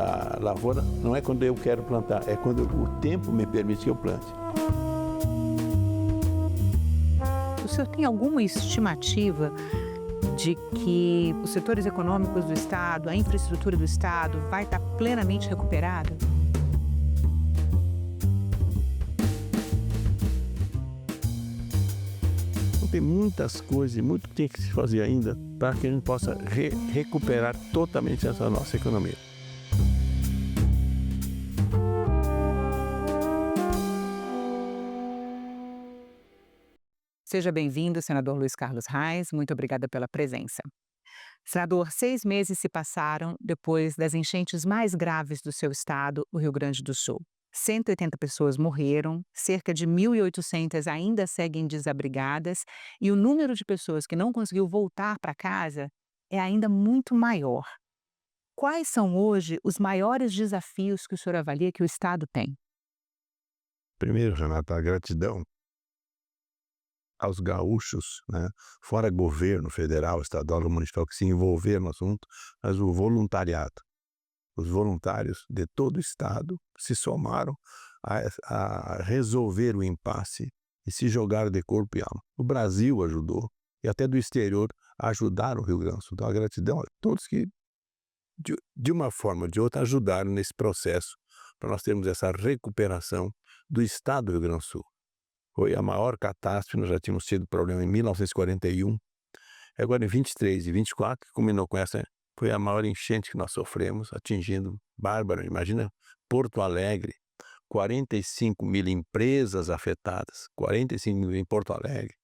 a lavoura não é quando eu quero plantar, é quando o tempo me permite que eu plante. O senhor tem alguma estimativa de que os setores econômicos do Estado, a infraestrutura do Estado vai estar plenamente recuperada? Tem muitas coisas e muito que tem que se fazer ainda para que a gente possa recuperar totalmente essa nossa economia. Seja bem-vindo, senador Luiz Carlos Reis. Muito obrigada pela presença. Senador, 6 meses se passaram depois das enchentes mais graves do seu estado, o Rio Grande do Sul. 180 pessoas morreram, cerca de 1.800 ainda seguem desabrigadas e o número de pessoas que não conseguiu voltar para casa é ainda muito maior. Quais são hoje os maiores desafios que o senhor avalia que o estado tem? Primeiro, Renata, a gratidão aos gaúchos, né, fora governo federal, estadual ou municipal que se envolveram no assunto, mas o voluntariado. Os voluntários de todo o estado se somaram a resolver o impasse e se jogaram de corpo e alma. O Brasil ajudou e até do exterior ajudaram o Rio Grande do Sul. Então a gratidão a todos que de uma forma ou de outra ajudaram nesse processo para nós termos essa recuperação do estado do Rio Grande do Sul. Foi a maior catástrofe, nós já tínhamos tido problema em 1941, agora em 23 e 24, que culminou com essa, foi a maior enchente que nós sofremos, atingindo, bárbaro, imagina, Porto Alegre, 45 mil empresas afetadas, 45 mil em Porto Alegre,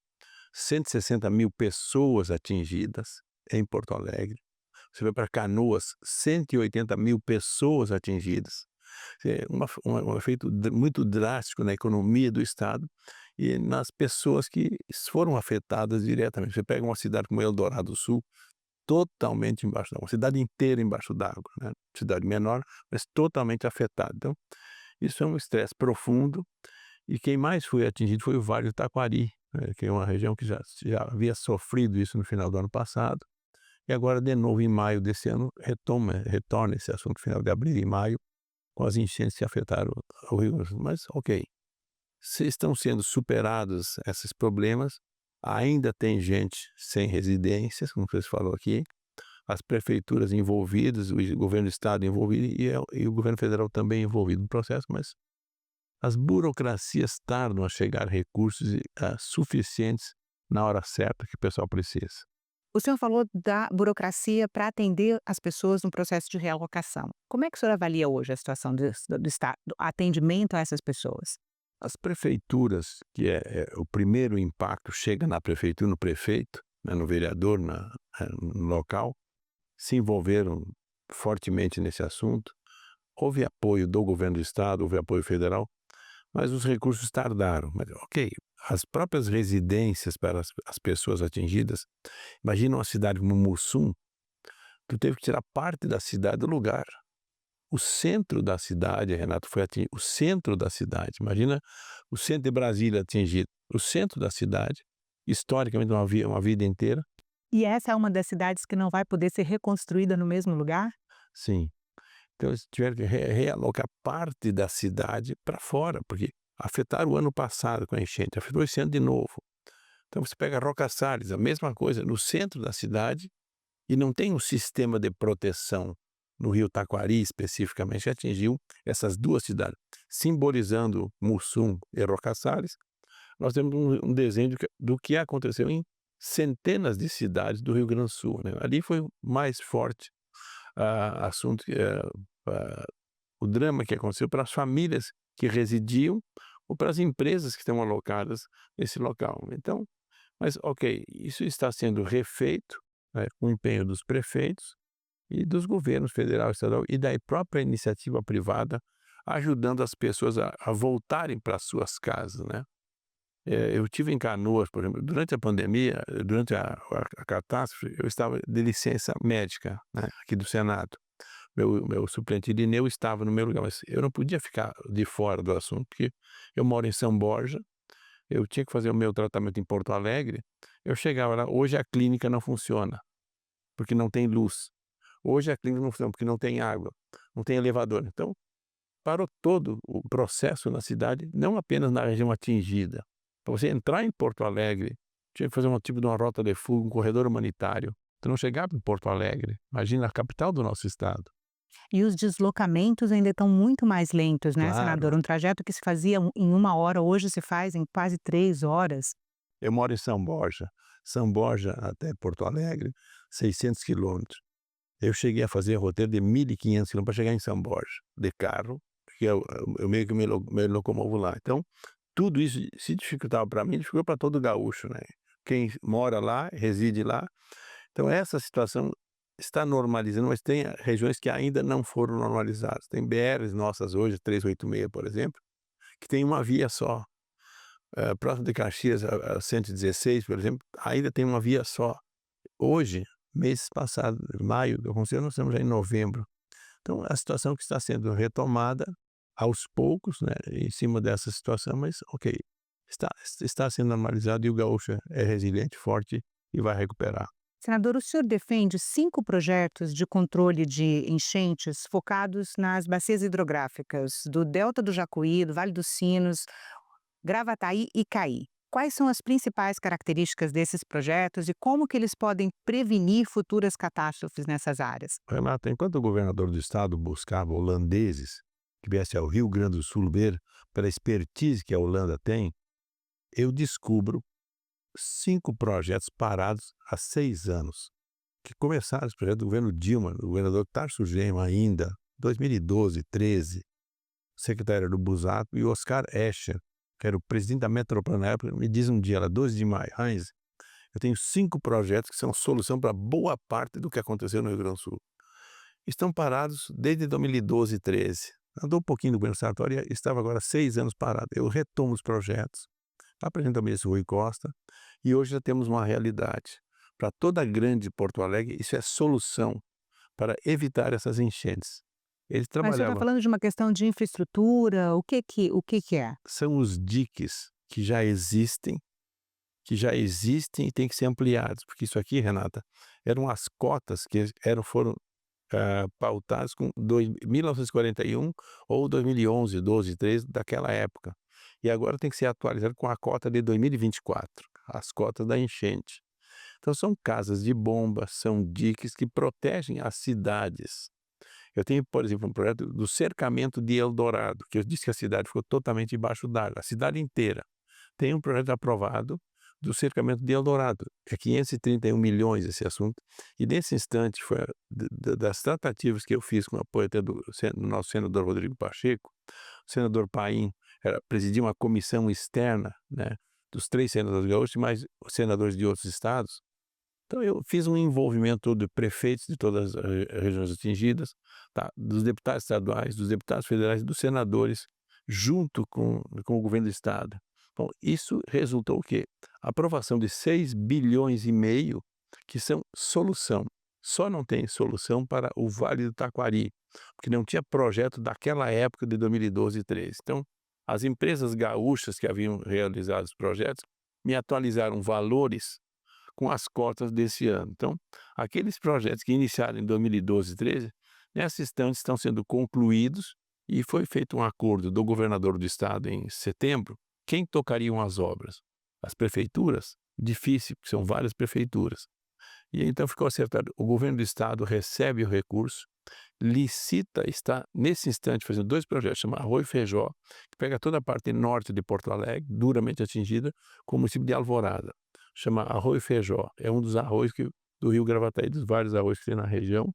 160 mil pessoas atingidas em Porto Alegre, você vai para Canoas, 180 mil pessoas atingidas, um efeito muito drástico na economia do estado e nas pessoas que foram afetadas diretamente. Você pega uma cidade como Eldorado do Sul, totalmente embaixo d'água, uma cidade inteira embaixo d'água, né? Cidade menor, mas totalmente afetada. Então, isso é um estresse profundo e quem mais foi atingido foi o Vale do Taquari, né? Que é uma região que já havia sofrido isso no final do ano passado e agora de novo em maio desse ano retorna esse assunto, final de abril e maio, com as enchentes que afetaram o Rio Grande do Sul. Mas, ok, se estão sendo superados esses problemas, ainda tem gente sem residências, como você falou aqui, as prefeituras envolvidas, o governo do estado envolvido e o governo federal também envolvido no processo, mas as burocracias tardam a chegar recursos suficientes na hora certa que o pessoal precisa. O senhor falou da burocracia para atender as pessoas no processo de realocação. Como é que o senhor avalia hoje a situação do estado, do atendimento a essas pessoas? As prefeituras, que o primeiro impacto chega na prefeitura, no prefeito, né, no vereador, no local, se envolveram fortemente nesse assunto. Houve apoio do governo do estado, houve apoio federal, mas os recursos tardaram. Mas, ok, as próprias residências para as pessoas atingidas, imagina uma cidade como Mussum, tu teve que tirar parte da cidade do lugar. O centro da cidade, Renato, foi atingido. O centro da cidade, imagina o centro de Brasília atingido. O centro da cidade, historicamente uma vida inteira. E essa é uma das cidades que não vai poder ser reconstruída no mesmo lugar? Sim. Então eles tiveram que realocar parte da cidade para fora, porque afetaram o ano passado com a enchente, afetou esse ano de novo. Então você pega Roca Salles, a mesma coisa, no centro da cidade, e não tem um sistema de proteção no Rio Taquari especificamente, que atingiu essas duas cidades, simbolizando Mussum e Roca Salles. Nós temos um desenho do que aconteceu em centenas de cidades do Rio Grande do Sul, né? Ali foi mais forte assunto, o drama que aconteceu para as famílias que residiam ou para as empresas que estão alocadas nesse local. Então, mas ok, isso está sendo refeito, né, com o empenho dos prefeitos e dos governos federal e estadual e da própria iniciativa privada, ajudando as pessoas a voltarem para suas casas, né? Eu tive em Canoas, por exemplo, durante a pandemia, durante a catástrofe, eu estava de licença médica, né, aqui do Senado. Meu suplente Irineu estava no meu lugar, mas eu não podia ficar de fora do assunto, porque eu moro em São Borja, eu tinha que fazer o meu tratamento em Porto Alegre, eu chegava lá, hoje a clínica não funciona, porque não tem luz. Hoje a clínica não funciona porque não tem água, não tem elevador. Então, parou todo o processo na cidade, não apenas na região atingida. Para você entrar em Porto Alegre, tinha que fazer um tipo de uma rota de fuga, um corredor humanitário. Tu não chegava em Porto Alegre, imagina a capital do nosso estado. E os deslocamentos ainda estão muito mais lentos, né, Claro, senador? Um trajeto que se fazia em 1 hora, hoje se faz em quase 3 horas. eu moro em São Borja até Porto Alegre, 600 quilômetros. Eu cheguei a fazer roteiro de 1.500 quilômetros para chegar em São Borja, de carro, porque eu meio que me locomovo lá. Então, tudo isso se dificultava para mim, dificultou para todo gaúcho, né. Quem mora lá, reside lá. Então essa situação está normalizando, mas tem regiões que ainda não foram normalizadas. Tem BRs nossas hoje, 386, por exemplo, que tem uma via só. Próximo de Caxias, a 116, por exemplo, ainda tem uma via só. Hoje, mês passado, maio, eu considero, nós estamos já em novembro. Então a situação que está sendo retomada aos poucos, né, em cima dessa situação, mas ok, está sendo normalizado e o gaúcho é resiliente, forte e vai recuperar. Senador, o senhor defende 5 projetos de controle de enchentes focados nas bacias hidrográficas do Delta do Jacuí, do Vale dos Sinos, Gravataí e Caí. Quais são as principais características desses projetos e como que eles podem prevenir futuras catástrofes nessas áreas? Renata, enquanto o governador do estado buscava holandeses que viessem ao Rio Grande do Sul ver pela expertise que a Holanda tem, eu descubro 5 projetos parados há 6 anos, que começaram esse projeto do governo Dilma, do governador Tarso Genro ainda, 2012, 13, secretário do Busato, e Oscar Escher, que era o presidente da Metroplan na época, me diz um dia, lá 12 de maio: Heinz, eu tenho 5 projetos que são solução para boa parte do que aconteceu no Rio Grande do Sul. Estão parados desde 2012 e 13. Andou um pouquinho do governo estadual e estava agora 6 anos parado. Eu retomo os projetos, apresento ao ministro Rui Costa, e hoje já temos uma realidade. Para toda a grande Porto Alegre, isso é solução para evitar essas enchentes. Eles Mas o senhor está trabalhavam, falando de uma questão de infraestrutura, o que que é? são os diques que já existem e têm que ser ampliados, porque isso aqui, Renata, eram as cotas que foram pautadas com 1941 ou 2011, 12, 13, daquela época. E agora tem que ser atualizado com a cota de 2024, as cotas da enchente. Então são casas de bomba, são diques que protegem as cidades. Eu tenho, por exemplo, um projeto do cercamento de Eldorado, que eu disse que a cidade ficou totalmente embaixo d'água, a cidade inteira. Tem um projeto aprovado do cercamento de Eldorado, é 531 milhões esse assunto, e nesse instante foi das tratativas que eu fiz com o apoio até do nosso senador Rodrigo Pacheco, o senador Paim presidia uma comissão externa, né, dos 3 senadores gaúchos, mais os senadores de outros estados. Então eu fiz um envolvimento de prefeitos de todas as regiões atingidas, tá, dos deputados estaduais, dos deputados federais, dos senadores, junto com o governo do estado. Bom, isso resultou o quê? A aprovação de 6,5 bilhões, que são solução. Só não tem solução para o Vale do Taquari, porque não tinha projeto daquela época de 2012 e 13. Então, as empresas gaúchas que haviam realizado os projetos me atualizaram valores com as cotas desse ano. Então, aqueles projetos que iniciaram em 2012 e 13, nessa instante estão sendo concluídos e foi feito um acordo do governador do estado em setembro. Quem tocariam as obras? As prefeituras? Difícil, porque são várias prefeituras. E então ficou acertado, o governo do estado recebe o recurso, licita, está nesse instante fazendo 2 projetos, chama Arroio Feijó, que pega toda a parte norte de Porto Alegre, duramente atingida, com o município de Alvorada. Chama Arroio Feijó, é um dos arroios do rio Gravataí, dos vários arroios que tem na região,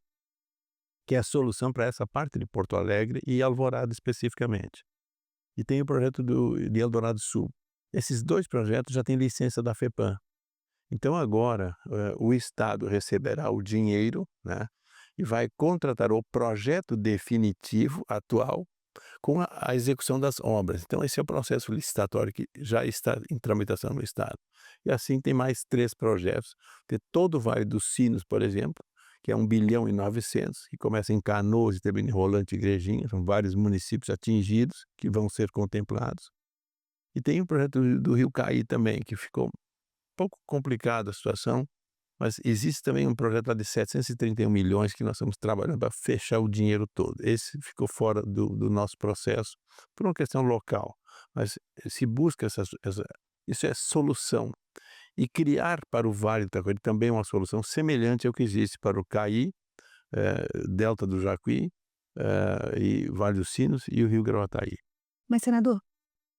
que é a solução para essa parte de Porto Alegre e Alvorada especificamente. E tem o projeto de Eldorado Sul. Esses 2 projetos já têm licença da FEPAM. Então agora, o estado receberá o dinheiro, né, e vai contratar o projeto definitivo atual com a execução das obras. Então esse é o processo licitatório que já está em tramitação no estado. E assim tem mais 3 projetos, tem todo o Vale dos Sinos, por exemplo, que é 1,9 bilhão, que começa em Canoas e termina em Rolante e Igrejinha, são vários municípios atingidos que vão ser contemplados. E tem o projeto do Rio Caí também, que ficou um pouco complicada a situação, Mas existe também um projeto lá de 731 milhões que nós estamos trabalhando para fechar o dinheiro todo. Esse ficou fora do nosso processo por uma questão local, mas se busca isso é solução. E criar para o Vale do Taquari também uma solução semelhante ao que existe para o Caí, Delta do Jacuí, e Vale dos Sinos e o Rio Gravataí. Mas, senador,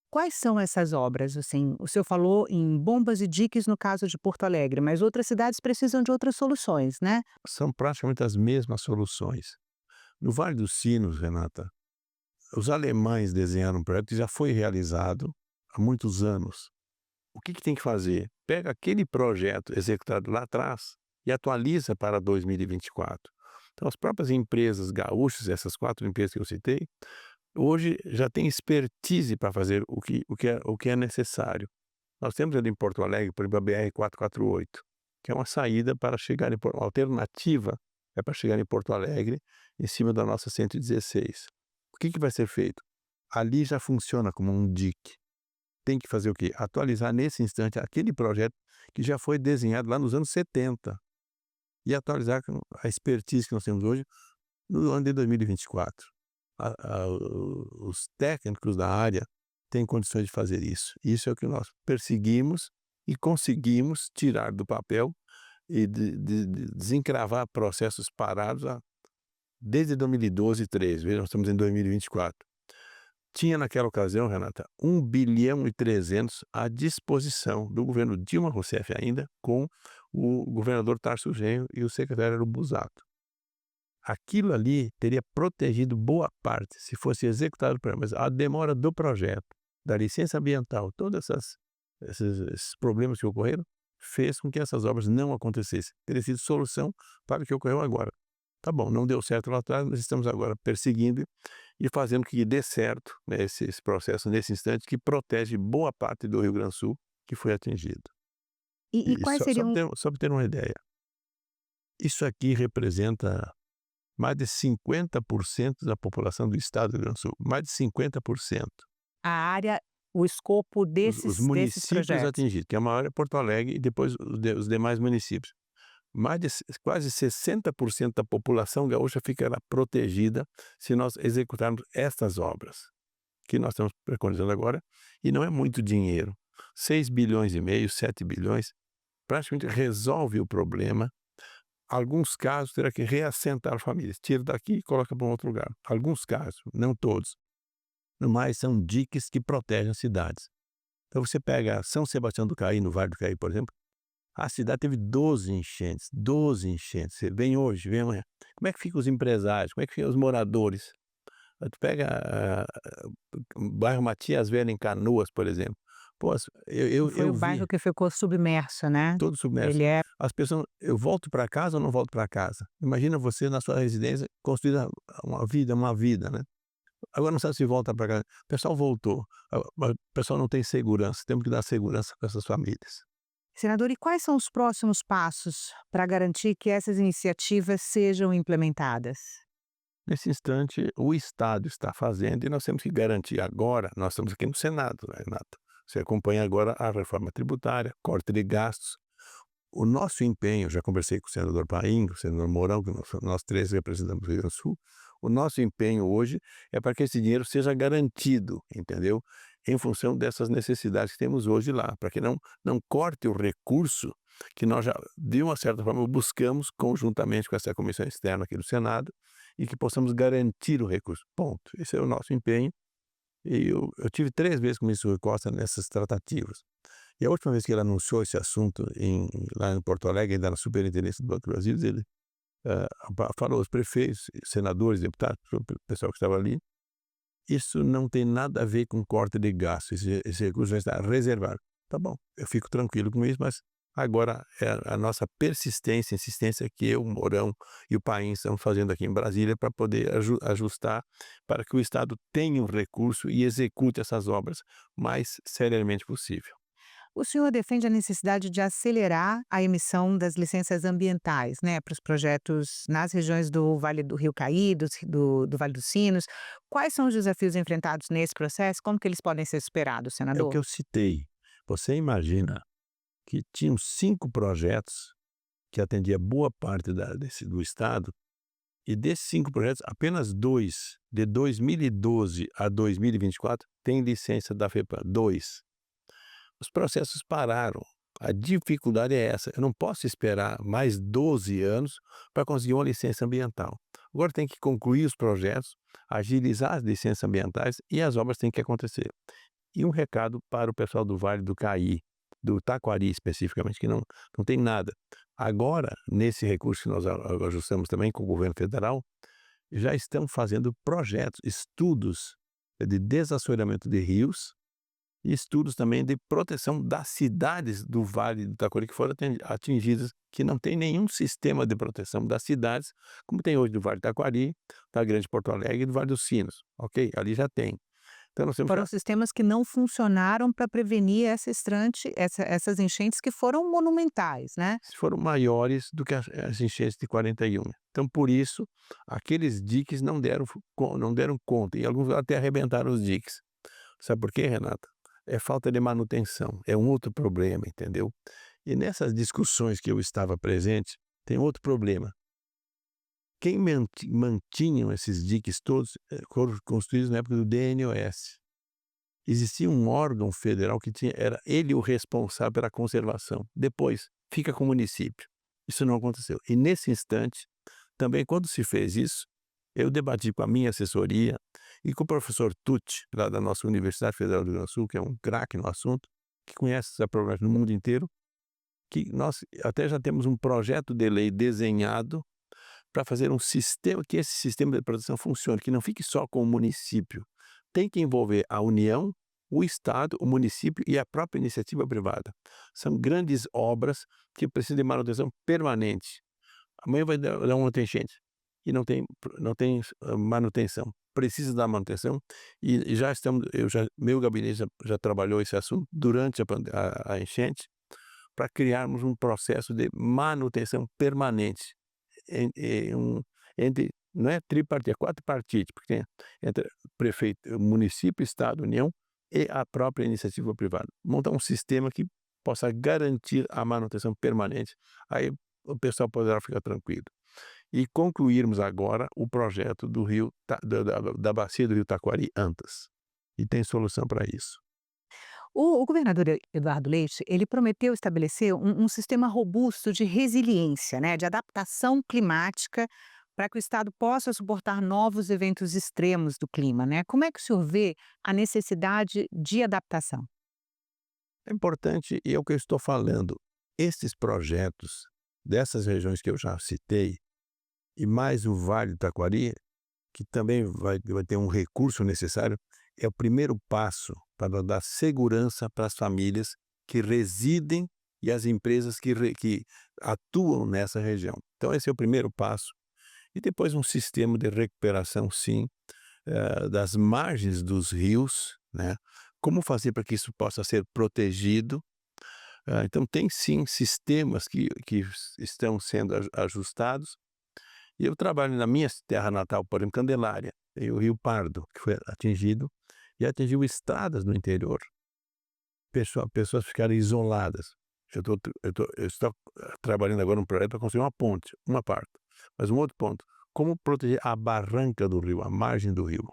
quais são essas obras? Assim, o senhor falou em bombas e diques no caso de Porto Alegre, mas outras cidades precisam de outras soluções, né? São praticamente as mesmas soluções. No Vale dos Sinos, Renata, os alemães desenharam um projeto que já foi realizado há muitos anos. O que tem que fazer? Pega aquele projeto executado lá atrás e atualiza para 2024. Então, as próprias empresas gaúchas, essas 4 empresas que eu citei, hoje já têm expertise para fazer o que é necessário. Nós temos ali em Porto Alegre, por exemplo, a BR-448, que é uma saída para chegar uma alternativa para chegar em Porto Alegre, em cima da nossa 116. O que vai ser feito? Ali já funciona como um dique. Tem que fazer o quê? Atualizar nesse instante aquele projeto que já foi desenhado lá nos anos 70 e atualizar com a expertise que nós temos hoje no ano de 2024. Os técnicos da área têm condições de fazer isso. Isso é o que nós perseguimos e conseguimos tirar do papel e de desencravar processos parados desde 2012 e 2013. Veja, nós estamos em 2024. Tinha naquela ocasião, Renata, 1,3 bilhão à disposição do governo Dilma Rousseff ainda, com o governador Tarcísio Genro e o secretário era o Busato. Aquilo ali teria protegido boa parte, se fosse executado por mas a demora do projeto, da licença ambiental, todos esses problemas que ocorreram, fez com que essas obras não acontecessem. Teria sido solução para o que ocorreu agora. Tá bom, não deu certo lá atrás, nós estamos agora perseguindo e fazendo que dê certo, né, esse processo nesse instante que protege boa parte do Rio Grande do Sul que foi atingido. E E quais seriam... só para ter uma ideia, isso aqui representa mais de 50% da população do estado do Rio Grande do Sul, mais de 50%. A área, o escopo Os desses municípios projetos? atingidos, que a maior é Porto Alegre e depois os demais municípios. Quase 60% da população gaúcha ficará protegida se nós executarmos estas obras que nós estamos preconizando agora, e não é muito dinheiro. 6,5 bilhões, 7 bilhões, praticamente resolve o problema. Alguns casos terá que reassentar famílias, tira daqui e coloca para um outro lugar. Alguns casos, não todos, mas são diques que protegem as cidades. Então você pega São Sebastião do Caí, no Vale do Caí, por exemplo, a cidade teve 12 enchentes. Você vem hoje, vem amanhã. Como é que ficam os empresários? Como é que ficam os moradores? Tu pega o bairro Matias Velho em Canoas, por exemplo. Pô, Foi eu o vi bairro que ficou submerso, né? todo submerso. Ele é... As pessoas, eu volto para casa ou não volto para casa? Imagina você na sua residência construída uma vida, né? Agora não sabe se volta para casa. O pessoal voltou. O pessoal não tem segurança. Temos que dar segurança para essas famílias. Senador, e quais são os próximos passos para garantir que essas iniciativas sejam implementadas? Nesse instante, o Estado está fazendo e nós temos que garantir agora, nós estamos aqui no Senado, né, Renato? Você acompanha agora a reforma tributária, corte de gastos. O nosso empenho, já conversei com o senador Paim, com o senador Mourão, que nós 3 representamos o Rio Grande do Sul, o nosso empenho hoje é para que esse dinheiro seja garantido, entendeu? Em função dessas necessidades que temos hoje lá, para que não corte o recurso que nós já, de uma certa forma, buscamos conjuntamente com essa comissão externa aqui do Senado e que possamos garantir o recurso. Ponto. Esse é o nosso empenho. E eu tive 3 vezes com o ministro Rui Costa nessas tratativas. E a última vez que ele anunciou esse assunto lá em Porto Alegre, ainda na Superintendência do Banco do Brasil, ele falou aos prefeitos, senadores, deputados, o pessoal que estava ali, isso não tem nada a ver com corte de gastos, esse recurso já está reservado. Tá bom, eu fico tranquilo com isso, mas agora é a nossa persistência, insistência que eu, o Mourão e o Paim estamos fazendo aqui em Brasília para poder ajustar para que o Estado tenha um recurso e execute essas obras mais seriamente possível. O senhor defende a necessidade de acelerar a emissão das licenças ambientais, né, para os projetos nas regiões do Vale do Rio Caí, do Vale dos Sinos. Quais são os desafios enfrentados nesse processo? Como que eles podem ser superados, É o senador? que eu citei. Você imagina que tinham 5 projetos que atendia boa parte do estado, e desses 5 projetos, apenas 2, de 2012 a 2024, têm licença da FEPAM, 2. Os processos pararam. A dificuldade é essa, eu não posso esperar mais 12 anos para conseguir uma licença ambiental. Agora tem que concluir os projetos, agilizar as licenças ambientais e as obras têm que acontecer. E um recado para o pessoal do Vale do Caí, do Taquari especificamente, que não tem nada. Agora, nesse recurso que nós ajustamos também com o governo federal, já estão fazendo projetos, estudos de desassoreamento de rios e estudos também de proteção das cidades do Vale do Taquari que foram atingidas, que não tem nenhum sistema de proteção das cidades, como tem hoje do Vale do Taquari, da Grande Porto Alegre e do Vale dos Sinos, ok? Ali já tem. Então nós temos Foram sistemas que não funcionaram para prevenir essas enchentes que foram monumentais, né? foram maiores do que as enchentes de 41. Então, por isso, aqueles diques não deram conta, e alguns até arrebentaram os diques. Sabe por quê, Renata? É falta de manutenção, é um outro problema, entendeu? E nessas discussões que eu estava presente, tem outro problema. Quem mantinham esses diques todos foram construídos na época do DNOS. Existia um órgão federal que era ele o responsável pela conservação. Depois, fica com o município. Isso não aconteceu. E nesse instante, também quando se fez isso, eu debati com a minha assessoria e com o professor Tucci, lá da nossa Universidade Federal do Rio Grande do Sul, que é um craque no assunto, que conhece essa problemática no mundo inteiro, que nós até já temos um projeto de lei desenhado para fazer um sistema, que esse sistema de proteção funcione, que não fique só com o município. Tem que envolver a União, o Estado, o município e a própria iniciativa privada. São grandes obras que precisam de manutenção permanente. Amanhã vai dar uma outra enchente e não tem manutenção. Precisa dar manutenção e já estamos, meu gabinete já trabalhou esse assunto durante a enchente para criarmos um processo de manutenção permanente entre não é tripartite, é quadripartite, porque tem entre prefeito, município, Estado, União e a própria iniciativa privada. Montar um sistema que possa garantir a manutenção permanente, aí o pessoal poderá ficar tranquilo. E concluirmos agora o projeto do rio, da bacia do rio Taquari Antas. E tem solução para isso. O governador Eduardo Leite, ele prometeu estabelecer um sistema robusto de resiliência, né, de adaptação climática, para que o estado possa suportar novos eventos extremos do clima, né? Como é que o senhor vê a necessidade de adaptação? É importante, e é o que eu estou falando, esses projetos dessas regiões que eu já citei, e mais o Vale do Taquari, que também vai ter um recurso necessário, é o primeiro passo para dar segurança para as famílias que residem e as empresas que atuam nessa região. Então esse é o primeiro passo. E depois um sistema de recuperação, sim, das margens dos rios, né? Como fazer para que isso possa ser protegido? Então tem sim sistemas que estão sendo ajustados. E eu trabalho na minha terra natal, por exemplo, Candelária, tem o Rio Pardo, que foi atingido, e atingiu estradas no interior. Pessoas ficaram isoladas. Eu estou trabalhando agora num projeto para construir uma ponte, uma parte. Mas um outro ponto, como proteger a barranca do rio, a margem do rio.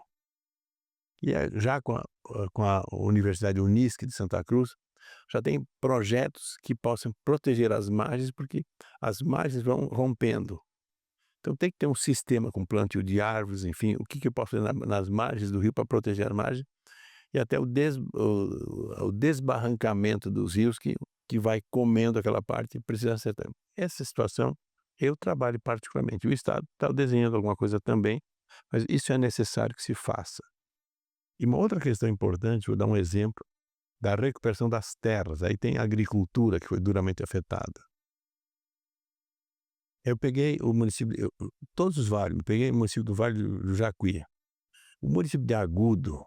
E já com a Universidade Unisc de Santa Cruz, já tem projetos que possam proteger as margens, porque as margens vão rompendo. Então tem que ter um sistema com plantio de árvores, enfim, o que eu posso fazer nas margens do rio para proteger a margem, e até o desbarrancamento dos rios que vai comendo aquela parte e precisa acertar. Essa situação eu trabalho particularmente. O Estado está desenhando alguma coisa também, mas isso é necessário que se faça. E uma outra questão importante, vou dar um exemplo, da recuperação das terras. Aí tem a agricultura que foi duramente afetada. Eu peguei o município, todos os vales, peguei o município do Vale do Jacuí. O município de Agudo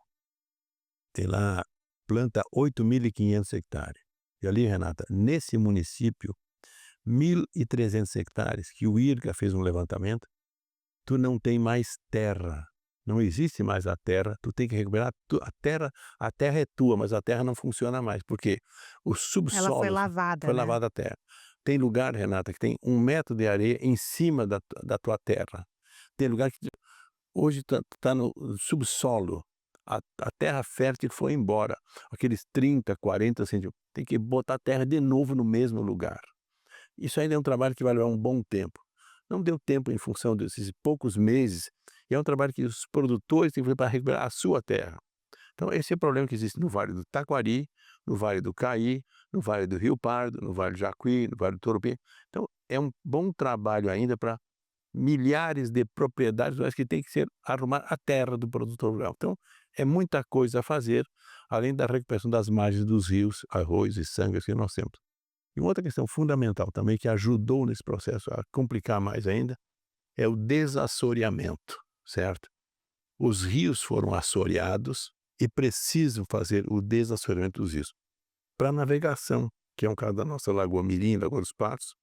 tem lá, planta 8.500 hectares. E ali, Renata, nesse município, 1.300 hectares, que o IRCA fez um levantamento, tu não tem mais terra. Não existe mais a terra, tu tem que recuperar a terra é tua, mas a terra não funciona mais, porque o subsolo Ela foi lavada, foi né? lavado a terra. Tem lugar, Renata, que tem 1 metro de areia em cima da tua terra. Tem lugar que hoje tá no subsolo. A terra fértil foi embora. Aqueles 30, 40 centímetros. Tem que botar a terra de novo no mesmo lugar. Isso ainda é um trabalho que vai levar um bom tempo. Não deu tempo em função desses poucos meses, e é um trabalho que os produtores têm que fazer para recuperar a sua terra. Então esse é o problema que existe no Vale do Taquari, no Vale do Caí, no Vale do Rio Pardo, no Vale do Jacuí, no Vale do Toropim. Então é um bom trabalho ainda para milhares de propriedades, mas que tem que ser arrumar a terra do produtor rural. Então é muita coisa a fazer, além da recuperação das margens dos rios, arroios e sangas que nós temos. E uma outra questão fundamental também que ajudou nesse processo a complicar mais ainda, é o desassoreamento, certo? Os rios foram assoreados e precisam fazer o desassoreamento dos rios. Para navegação, que é um caso da nossa Lagoa Mirim, Lagoa dos Patos,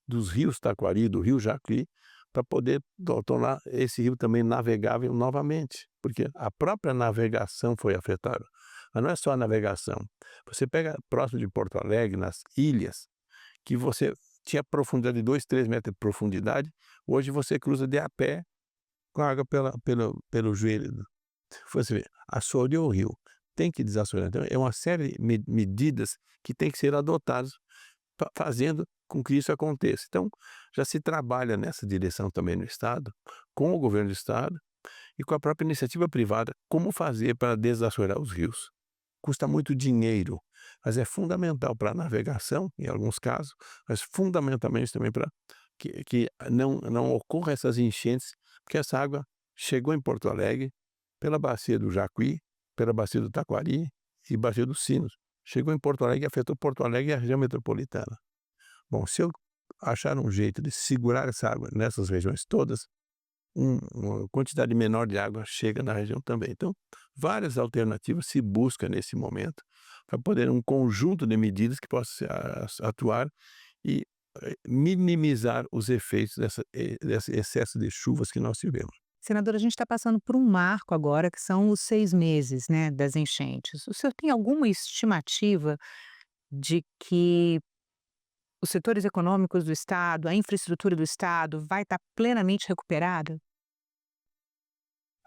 dos rios Taquari, do rio Jacuí, para poder tornar esse rio também navegável novamente, porque a própria navegação foi afetada. Mas não é só a navegação. Você pega próximo de Porto Alegre, nas ilhas, que você tinha profundidade de 2, 3 metros de profundidade, hoje você cruza de a pé com a água pelo joelho. Você vê, assoreou o rio, tem que desassorear. Então é uma série de medidas que tem que ser adotadas, fazendo com que isso aconteça. Então já se trabalha nessa direção também no Estado, com o governo do Estado e com a própria iniciativa privada, como fazer para desassorear os rios. Custa muito dinheiro, mas é fundamental para a navegação, em alguns casos, mas fundamentalmente também para que não ocorra essas enchentes, porque essa água chegou em Porto Alegre pela bacia do Jacuí, pela bacia do Taquari e bacia dos Sinos. Chegou em Porto Alegre e afetou Porto Alegre e a região metropolitana. Bom, se eu achar um jeito de segurar essa água nessas regiões todas, uma quantidade menor de água chega na região também. Então, várias alternativas se buscam nesse momento para poder um conjunto de medidas que possa atuar e minimizar os efeitos desse excesso de chuvas que nós tivemos. Senador, a gente está passando por um marco agora, que são os 6 meses, né, das enchentes. O senhor tem alguma estimativa de que os setores econômicos do Estado, a infraestrutura do Estado vai estar plenamente recuperada?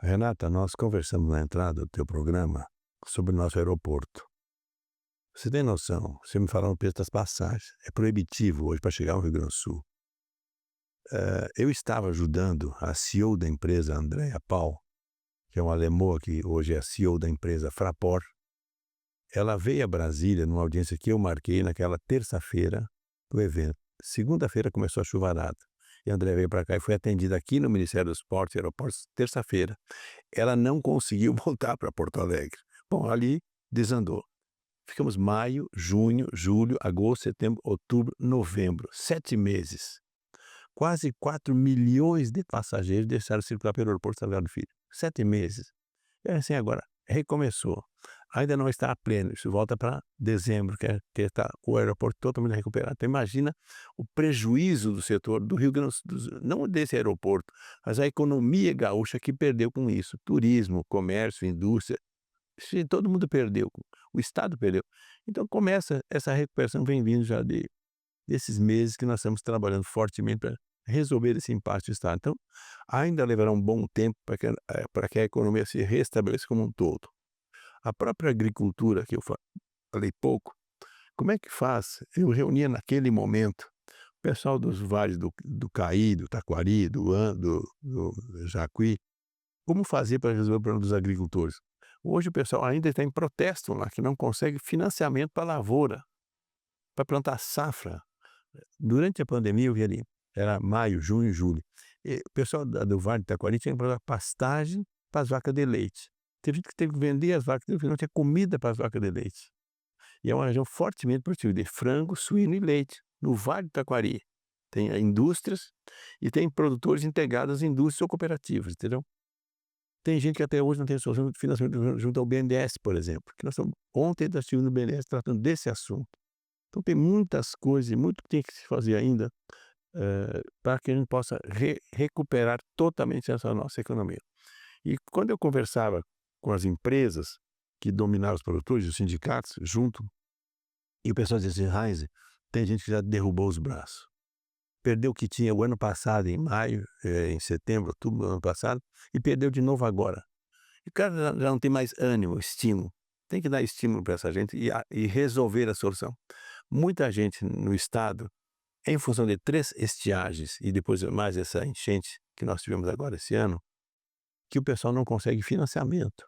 Renata, nós conversamos na entrada do teu programa sobre o nosso aeroporto. Você tem noção? Você me falou o preço das passagens. É proibitivo hoje para chegar ao Rio Grande do Sul. Eu estava ajudando a CEO da empresa, Andrea Paul, que é uma lemoa que hoje é a CEO da empresa Fraport. Ela veio a Brasília numa audiência que eu marquei naquela terça-feira do evento. Segunda-feira começou a chuvarada. E a Andrea veio para cá e foi atendida aqui no Ministério dos Portos e Aeroportos terça-feira. Ela não conseguiu voltar para Porto Alegre. Bom, ali desandou. Ficamos maio, junho, julho, agosto, setembro, outubro, novembro. 7 meses. Quase 4 milhões de passageiros deixaram de circular pelo aeroporto Salgado Filho. 7 meses. É assim agora, recomeçou. Ainda não está a pleno, isso volta para dezembro, que está o aeroporto totalmente recuperado. Então imagina o prejuízo do setor do Rio Grande do Sul, não desse aeroporto, mas a economia gaúcha que perdeu com isso. Turismo, comércio, indústria, todo mundo perdeu, o Estado perdeu. Então começa essa recuperação, vem vindo já desses meses que nós estamos trabalhando fortemente para resolver esse impasse do Estado. Então, ainda levará um bom tempo para que a economia se restabeleça como um todo. A própria agricultura, que eu falei pouco, como é que faz? Eu reunia naquele momento o pessoal dos vales do Caí, do Taquari, do Jacuí, como fazer para resolver o problema dos agricultores. Hoje o pessoal ainda está em protesto lá, que não consegue financiamento para a lavoura, para plantar safra. Durante a pandemia, eu vi ali, era maio, junho, julho, e o pessoal do Vale do Taquari tinha que plantar pastagem para as vacas de leite. Teve gente que teve que vender as vacas, porque não tinha comida para as vacas de leite. E é uma região fortemente produtiva de frango, suíno e leite, no Vale do Taquari. Tem indústrias e tem produtores integrados em indústrias ou cooperativas, entendeu? Tem gente que até hoje não tem solução de financiamento junto ao BNDES, por exemplo. Que ontem nós estivemos no BNDES tratando desse assunto. Então tem muitas coisas, muito que tem que se fazer ainda para que a gente possa recuperar totalmente essa nossa economia. E quando eu conversava com as empresas que dominaram os produtores, os sindicatos, junto, e o pessoal dizia assim, Heinz, tem gente que já derrubou os braços. Perdeu o que tinha o ano passado, em maio, em setembro, outubro do ano passado, e perdeu de novo agora. E o cara já não tem mais ânimo, estímulo. Tem que dar estímulo para essa gente e resolver a solução. Muita gente no estado, em função de 3 estiagens e depois mais essa enchente que nós tivemos agora esse ano, que o pessoal não consegue financiamento.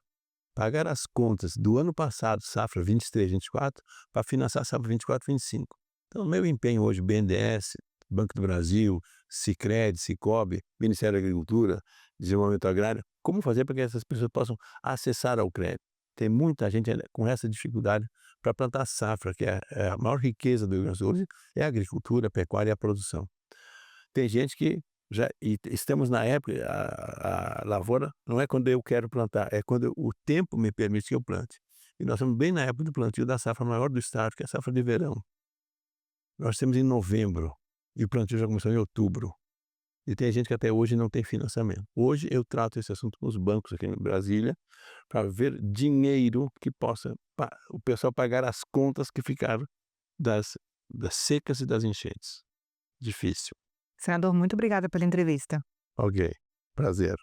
Pagar as contas do ano passado, safra 23, 24, para financiar a safra 24, 25. Então, o meu empenho hoje, BNDES, Banco do Brasil, Sicredi, Sicobi, Ministério da Agricultura, Desenvolvimento Agrário, como fazer para que essas pessoas possam acessar ao crédito? Tem muita gente ainda com essa dificuldade para plantar safra, que é a maior riqueza do Rio Grande do Sul hoje, é a agricultura, a pecuária e a produção. Tem gente que estamos na época, a lavoura não é quando eu quero plantar, é quando o tempo me permite que eu plante. E nós estamos bem na época do plantio da safra maior do estado, que é a safra de verão. Nós temos em novembro, e o plantio já começou em outubro. E tem gente que até hoje não tem financiamento. Hoje eu trato esse assunto com os bancos aqui em Brasília, para ver dinheiro que possa o pessoal pagar as contas que ficaram das secas e das enchentes. Difícil. Senador, muito obrigada pela entrevista. Ok, prazer.